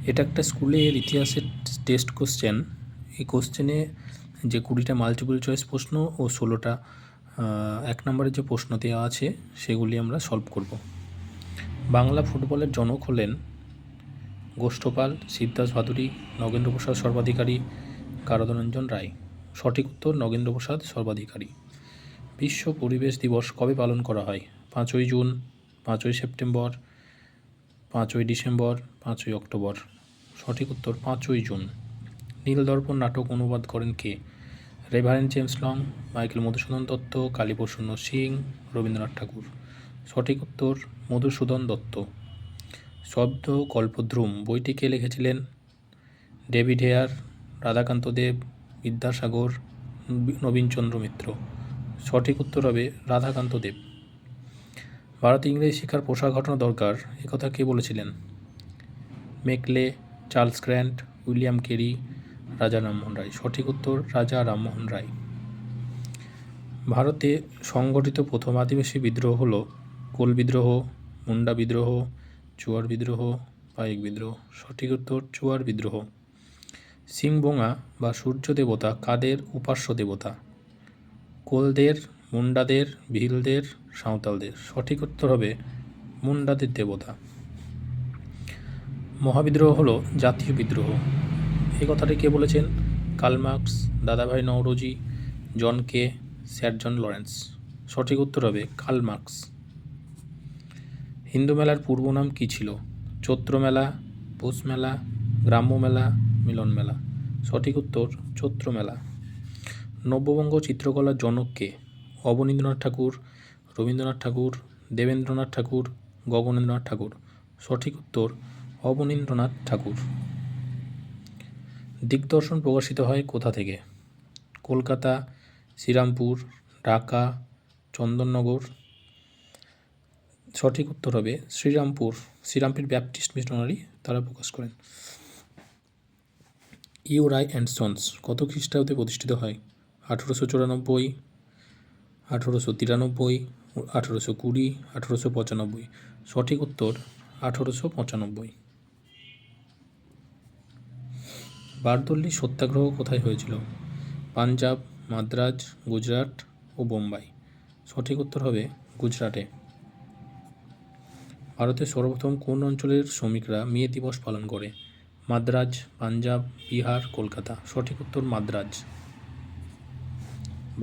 এটা একটা স্কুলের ইতিহাসের টেস্ট কোশ্চেন। এই কোশ্চেনে যে 20টা মাল্টিপল চয়েস প্রশ্ন ও 16টা 1 নম্বরের যে প্রশ্ন দেওয়া আছে সেগুলি আমরা সলভ করব। বাংলা ফুটবলের জনক হলেন গোষ্ঠপাল, শিবদাস ভাদুড়ী, নগেন্দ্রপ্রসাদ সর্বাধিকারী, গারদরঞ্জন রায়। সঠিক উত্তর নগেন্দ্রপ্রসাদ সর্বাধিকারী। বিশ্ব পরিবেশ দিবস কবে পালন করা হয়? 5ই জুন, 5ই সেপ্টেম্বর, 5ই ডিসেম্বর, 5ই অক্টোবর। সঠিক উত্তর 5ই জুন। নীলদর্পণ নাটক অনুবাদ করেন কে? Reverend James Long, Michael Madhusudan Dutt, Kaliprasanna Singh, Rabindranath Tagore. সঠিক উত্তর মধুসূদন দত্ত। শব্দ কল্পদ্রুম বইটি কে লিখেছিলেন? David Hare, Radhakanta Deb, Vidyasagar, Nabinchandra Mitra. সঠিক উত্তর হবে রাধাকান্ত দেব। ভারতে ইংরেজি শিক্ষার প্রসার ঘটানো দরকার একথা কে বলেছিলেন? Macaulay, Charles grant, William Carey, রাজা রামমোহন রায়। সঠিক উত্তর রাজা রামমোহন রায়। ভারতে সংগঠিত প্রথম আদিবাসী বিদ্রোহ হল কোল বিদ্রোহ, মুন্ডা বিদ্রোহ, চুয়ার বিদ্রোহ, পাইক বিদ্রোহ। সঠিক উত্তর চুয়ার বিদ্রোহ। সিংবোঙা বা সূর্য দেবতা কাদের উপাস্য দেবতা? কোলদের, মুন্ডাদের, ভিলদের, সাঁওতালদের। সঠিক উত্তর হবে মুন্ডাদের দেবতা। মহাবিদ্রোহ হল জাতীয় বিদ্রোহ এই কথাটি কে বলেছেন? কার্ল মার্কস, দাদাভাই নওরোজি, জন কে, স্যার জন লরেন্স। সঠিক উত্তর হবে কার্ল মার্কস। হিন্দু মেলার পূর্ব নাম কী ছিল? চৈত্র মেলা, পৌষ মেলা, গ্রাম্য মেলা, মিলন মেলা। সঠিক উত্তর চৈত্র মেলা। নব্যবঙ্গ চিত্রকলার জনক কে? অবনীন্দ্রনাথ ঠাকুর, রবীন্দ্রনাথ ঠাকুর, দেবেন্দ্রনাথ ঠাকুর, গগনেন্দ্রনাথ ঠাকুর। সঠিক উত্তর অবনীন্দ্রনাথ ঠাকুর। দিগদর্শন প্রকাশিত হয় কোথা থেকে? কলকাতা, শ্রীরামপুর, ঢাকা, চন্দননগর। সঠিক উত্তর হবে শ্রীরামপুর। শ্রীরামপুর ব্যাপটিস্ট মিশনারি তারা প্রকাশ করেন। ইউরাই অ্যান্ড সন্স কত খ্রিস্টাব্দে প্রতিষ্ঠিত হয়? 1894, 1893, 1820, 1895। সঠিক উত্তর 1895। বারদৌলি সত্যাগ্রহ কোথায় হয়েছিল? পাঞ্জাব, মাদ্রাজ, গুজরাট ও বোম্বাই। সঠিক উত্তর হবে গুজরাটে। ভারতের সর্বপ্রথম কোন অঞ্চলের শ্রমিকরা মে দিবস পালন করে? মাদ্রাজ, পাঞ্জাব, বিহার, কলকাতা। সঠিক উত্তর মাদ্রাজ।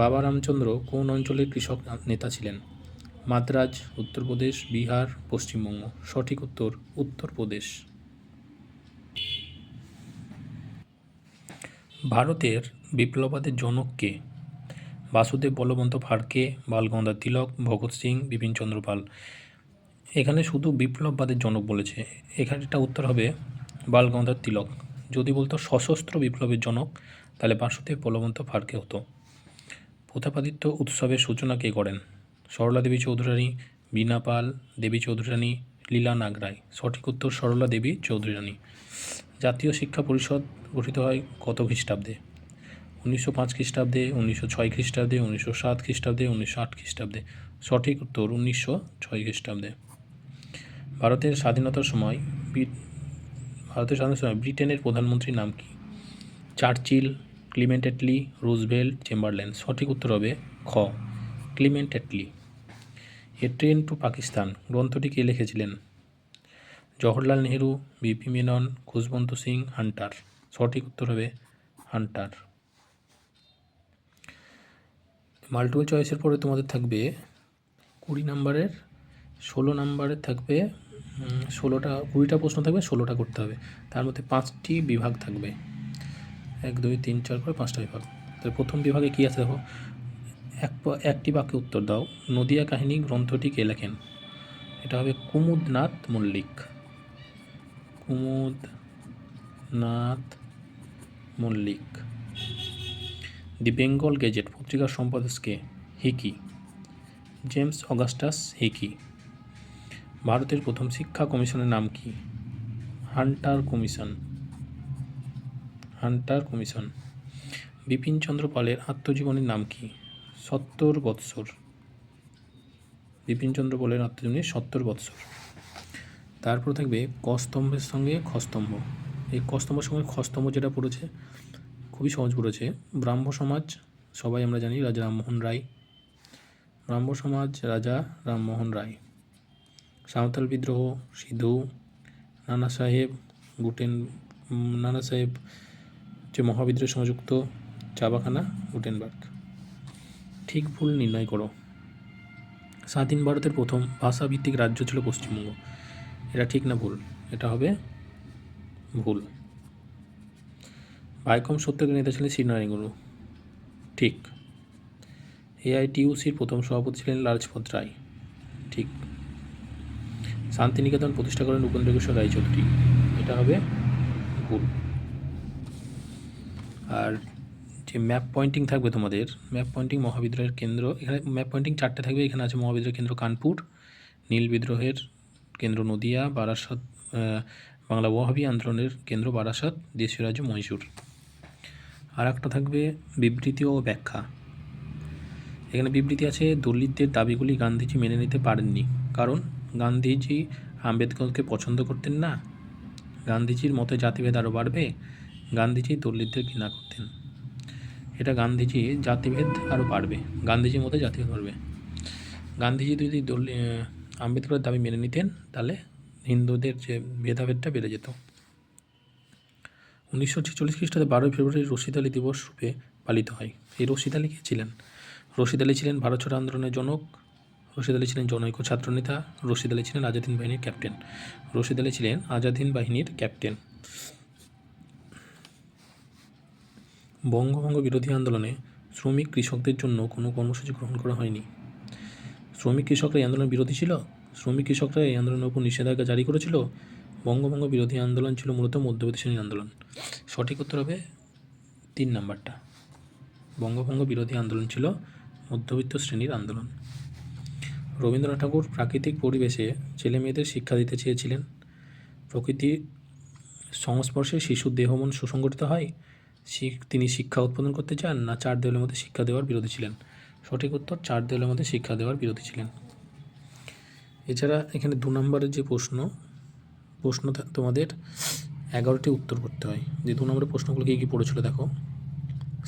বাবা রামচন্দ্র কোন অঞ্চলের কৃষক নেতা ছিলেন? মাদ্রাজ, উত্তরপ্রদেশ, বিহার, পশ্চিমবঙ্গ। সঠিক উত্তর উত্তরপ্রদেশ। ভারতের বিপ্লবাদের জনক কে? বাসুদেব বলবন্ত ফাড়কে, বালগঙ্গাধর তিলক, ভগৎ সিং, বিপিনচন্দ্র পাল। এখানে শুধু বিপ্লববাদের জনক বলেছে, এখানে এটা উত্তর হবে বালগঙ্গাধর তিলক। যদি বলতো সশস্ত্র বিপ্লবের জনক তাহলে বাসুদেব বলবন্ত ফাড়কে হতো। প্রতাপাদিত্য উৎসবের সূচনা কে করেন? সরলা দেবী চৌধুরানী, বীণা পাল, দেবী চৌধুরানী, লীলা নাগরায়। সঠিক উত্তর সরলা দেবী চৌধুরানী। জাতীয় শিক্ষা পরিষদ গঠিত হয় কত খ্রিস্টাব্দে? 1905 খ্রিস্টাব্দে, 1906 খ্রিস্টাব্দে, 1907 খ্রিস্টাব্দে, 1908 খ্রিস্টাব্দে। সঠিক উত্তর 1906 খ্রিস্টাব্দে। ভারতের স্বাধীনতার সময় ব্রিটেনের প্রধানমন্ত্রীর নাম কি? Churchill, Clement Attlee, Roosevelt, Chamberlain. সঠিক উত্তর হবে খ ক্লিমেন্ট অ্যাটলি। এ ট্রেন টু পাকিস্তান গ্রন্থটি কে লিখেছিলেন? Jawaharlal Nehru, BP Menon, Khushwant Singh, Hunter. সঠিক উত্তর হবে হান্টার। মাল্টিপল চয়েসের পরে তোমাদের থাকবে 20 নম্বরের, 16 নম্বরের থাকবে 20টা প্রশ্ন থাকবে, 16টা করতে হবে। তার মধ্যে 5টি বিভাগ থাকবে, 1, 2, 3, 4 করে 5টা বিভাগ। তাহলে প্রথম বিভাগে কী আছে দেখো, একটি বাক্যে উত্তর দাও। নদিয়া কাহিনী গ্রন্থটি কে লেখেন? এটা হবে কুমুদনাথ মল্লিক। কুমুদনাথ মল্লিক। দি বেঙ্গল গেজেট পত্রিকার সম্পাদক কে? Hickey, James Augustus Hickey. ভারতের প্রথম শিক্ষা কমিশনের নাম কি? Hunter commission. Hunter commission. Bipinchandra পালের আত্মজীবনীর নাম কি? 70 বৎসর। বিপিনচন্দ্র পালের আত্মজীবনী 70 বৎসর। তারপর থাকবে ক স্তম্ভের সঙ্গে খ স্তম্ভ। এই কস্তম্ভ সময় খস্তম্ভ যেটা পড়েছে খুবই সহজ পড়েছে। ব্রাহ্ম সমাজ সবাই আমরা জানি রাজা রামমোহন রায়। ব্রাহ্ম সমাজ রাজা রামমোহন রায়। সাঁওতাল বিদ্রোহ সিধু। নানা সাহেব যে মহাবিদ্রোহের সঙ্গে যুক্ত চাবাখানা গুটেনবার্গ। ঠিক ভুল নির্ণয় করো। স্বাধীন ভারতের প্রথম ভাষাভিত্তিক রাজ্য ছিল পশ্চিমবঙ্গ। এটা ঠিক না ভুল? এটা হবে ভুল। ভাইকম সত্যাগ্রহ নেতা ছিলেন শ্রীনারায়ণ গুরু। ঠিক। AITUCর প্রথম সভাপতি ছিলেন লাজপত রায়। ঠিক। শান্তিনিকেতন প্রতিষ্ঠা করেন উপেন্দ্র কিশোর রায়চৌধুরী। এটা হবে ভুল। আর যে ম্যাপ পয়েন্টিং থাকবে তোমাদের, ম্যাপ পয়েন্টিং মহাবিদ্রোহের কেন্দ্র, এখানে ম্যাপ পয়েন্টিং 4টে থাকবে। এখানে আছে মহাবিদ্রোহের কেন্দ্র কানপুর, নীল বিদ্রোহের কেন্দ্র নদিয়া, বারাসত, বাংলা ওয়াহাবি আন্দোলনের কেন্দ্র বারাসত, দেশীয় রাজ্য মহীশূর। আর একটা থাকবে বিবৃতি ও ব্যাখ্যা। এখানে বিবৃতি আছে, দলিতদের দাবিগুলি গান্ধীজি মেনে নিতে পারেননি, কারণ গান্ধীজি আম্বেদকরকে পছন্দ করতেন না। গান্ধীজির মতে জাতিভেদ আরও বাড়বে। গান্ধীজি দলিতদের ঘৃণা করতেন। এটা গান্ধীজি জাতিভেদ আরও বাড়বে, গান্ধীজির মতে জাতিভেদ বাড়বে। গান্ধীজি যদি আম্বেদকরের দাবি মেনে নিতেন তাহলে হিন্দুদের যে ভেদাভেদটা বেড়ে যেত। 1946 খ্রিস্টাব্দে 12ই ফেব্রুয়ারি রশিদ আলী দিবস রূপে পালিত হয়। এই রশিদ আলী কে ছিলেন? রশিদ আলী ছিলেন ভারত ছাড়ো আন্দোলনের জনক। রশিদ আলী ছিলেন জনৈক ছাত্রনেতা। রশিদ আলী ছিলেন আজাদ হিন্দ বাহিনীর ক্যাপ্টেন। রশিদ আলী ছিলেন আজাদ হিন্দ বাহিনীর ক্যাপ্টেন। বঙ্গভঙ্গ বিরোধী আন্দোলনে শ্রমিক কৃষকদের জন্য কোনো কর্মসূচি গ্রহণ করা হয়নি। শ্রমিক কৃষকরা এই আন্দোলনের বিরোধী ছিল। শ্রমিক কৃষকরা এই আন্দোলনের উপর নিষেধাজ্ঞা জারি করেছিল। বঙ্গভঙ্গ বিরোধী আন্দোলন ছিল মূলত মধ্যবিত্ত শ্রেণীর আন্দোলন। সঠিক উত্তর হবে 3 নাম্বারটা। বঙ্গভঙ্গ বিরোধী আন্দোলন ছিল মধ্যবিত্ত শ্রেণীর আন্দোলন। রবীন্দ্রনাথ ঠাকুর প্রাকৃতিক পরিবেশে ছেলে মেয়েদের শিক্ষা দিতে চেয়েছিলেন। প্রকৃতির সংস্পর্শে শিশুর দেহ মন সুসংগঠিত হয়। তিনি শিক্ষা উৎপাদন করতে চান না 4 দেওয়ালের মধ্যে শিক্ষা দেওয়ার বিরোধী ছিলেন? সঠিক উত্তর 4 দেওয়ালের মধ্যে শিক্ষা দেওয়ার বিরোধী ছিলেন। এছাড়া এখানে 2 নম্বরের যে প্রশ্ন তোমাদের 11টি উত্তর করতে হয়। যে 2 নম্বরের প্রশ্নগুলো কী কী পড়েছিল দেখো।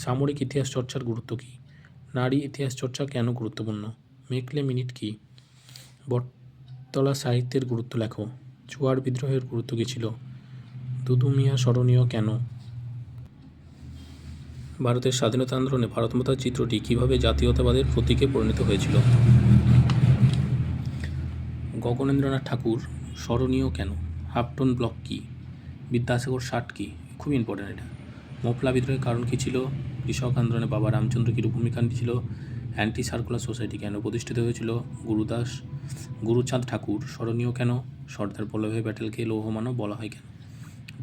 সামরিক ইতিহাস চর্চার গুরুত্ব কী? নারী ইতিহাস চর্চা কেন গুরুত্বপূর্ণ? মেকলে মিনিট কী? বটতলা সাহিত্যের গুরুত্ব লেখো। চুয়ার বিদ্রোহের গুরুত্ব কী ছিল? দুদু মিয়া স্মরণীয় কেন? ভারতের স্বাধীনতা আন্দোলনে ভারত মাতার চিত্রটি কীভাবে জাতীয়তাবাদের প্রতীকে পরিণত হয়েছিল? গগনেন্দ্রনাথ ঠাকুর স্মরণীয় কেন? হাফটন ব্লক কী? বিদ্যাসাগর ষাট কী? খুব ইম্পর্টেন্ট এটা। মোপলা বিদ্রোহের কারণ কী ছিল? কৃষক আন্দোলনে বাবা রামচন্দ্র কীর ভূমিকা ছিল? অ্যান্টি সার্কুলার সোসাইটি কেন প্রতিষ্ঠিত হয়েছিল? গুরুচাঁদ ঠাকুর স্মরণীয় কেন? সর্দার বল্লভভাই প্যাটেলকে লৌহ মানব বলা হয় কেন?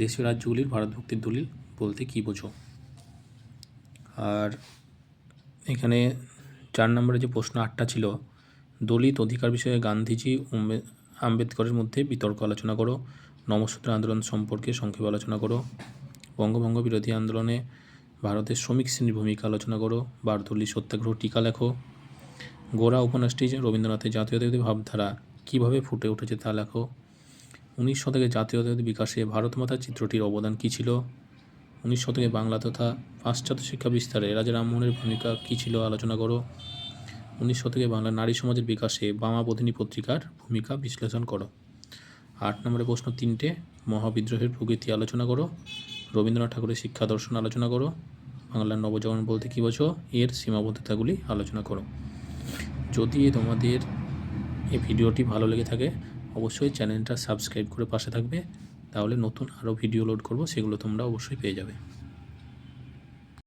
দেশীয় রাজ্যগুলির ভারতভুক্তির দলিল বলতে কী বোঝো? আর এখানে 4 নম্বরে যে প্রশ্ন 8টা ছিল, দলিত অধিকার বিষয়ে গান্ধীজি আম্বেদকরের মধ্যে বিতর্ক আলোচনা করো। নমসূত্র আন্দোলন সম্পর্কে সংক্ষেপে আলোচনা করো। বঙ্গভঙ্গ বিরোধী আন্দোলনে ভারতের শ্রমিক শ্রেণীর ভূমিকা আলোচনা করো। বারদৌলি সত্যাগ্রহ টিকা লেখো। গোরা উপন্যাসটি রবীন্দ্রনাথের জাতীয়তাবাদী ভাবধারা কীভাবে ফুটে উঠেছে তা লেখো। 19 শতকে জাতীয়তাবাদী বিকাশে ভারত মাতার চিত্রটির অবদান কী ছিল? 19 শতকে বাংলা তথা পাশ্চাত্য শিক্ষা বিস্তারে রাজা রামমোহনের ভূমিকা কী ছিল আলোচনা করো। 19 শতকে বাংলার নারী সমাজের বিকাশে বামাবোধিনী পত্রিকার ভূমিকা বিশ্লেষণ করো। 8 নম্বরের প্রশ্ন 3টে, মহাবিদ্রোহের প্রকৃতি আলোচনা করো। রবীন্দ্রনাথ ঠাকুরের শিক্ষা দর্শন আলোচনা করো। বাংলার নবজাগরণ বলতে কী বোঝো? এর সীমাবদ্ধতাগুলি আলোচনা করো। যদি তোমাদের এই ভিডিওটি ভালো লেগে থাকে অবশ্যই চ্যানেলটা সাবস্ক্রাইব করে পাশে থাকবে, তাহলে নতুন আরও ভিডিও লোড করব, সেগুলো তোমরা অবশ্যই পেয়ে যাবে।